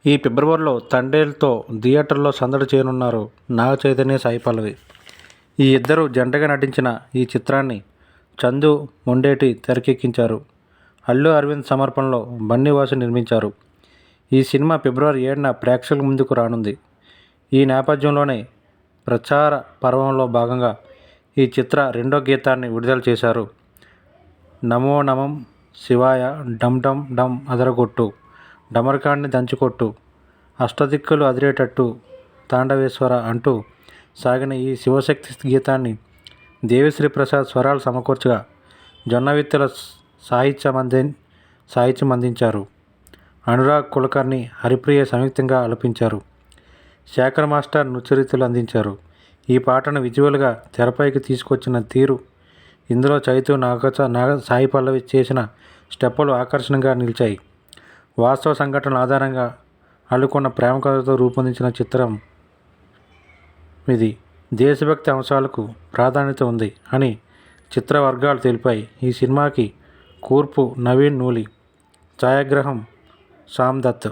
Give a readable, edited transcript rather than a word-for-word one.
ఈ ఫిబ్రవరిలో తండేల్తో థియేటర్లో సందడి చేయనున్నారు నాగ చైతన్య, సాయి పల్లవి. ఈ ఇద్దరు జంటగా నటించిన ఈ చిత్రాన్ని చందు మొండేటి తెరకెక్కించారు. అల్లు అరవింద్ సమర్పణలో బన్నీవాసు నిర్మించారు. ఈ సినిమా ఫిబ్రవరి 7న ప్రేక్షకుల ముందుకు రానుంది. ఈ నేపథ్యంలోనే ప్రచార పర్వంలో భాగంగా ఈ చిత్ర రెండో గీతాన్ని విడుదల చేశారు. నమో నమః శివాయ, డమ్ డమ్ డమ్ అదరగొట్టు, డమరుకాన్ని దంచికొట్టు, అష్టదిక్కులు అదిరేటట్టు, తాండవేశ్వర అంటూ సాగిన ఈ శివశక్తి గీతాన్ని దేవిశ్రీ ప్రసాద్ స్వరాలు సమకూర్చగా జొన్నవిత్తెల సాహిత్యం అందించారు. అనురాగ్ కులకర్ణి, హరిప్రియ సంయుక్తంగా ఆలపించారు. శేఖర్ మాస్టర్ నృత్యరీతులు అందించారు. ఈ పాటను విజువల్గా తెరపైకి తీసుకొచ్చిన తీరు, ఇందులో చైతు, సాయి పల్లవి చేసిన స్టెప్పులు ఆకర్షణగా నిలిచాయి. వాస్తవ సంఘటనల ఆధారంగా అల్లుకున్న ప్రేమ కథతో రూపొందించిన చిత్రం ఇది. దేశభక్తి అంశాలకు ప్రాధాన్యత ఉంది అని చిత్ర వర్గాలు తెలిపాయి. ఈ సినిమాకి కూర్పు నవీన్ నూలి, ఛాయాగ్రహం శ్యామ్ దత్.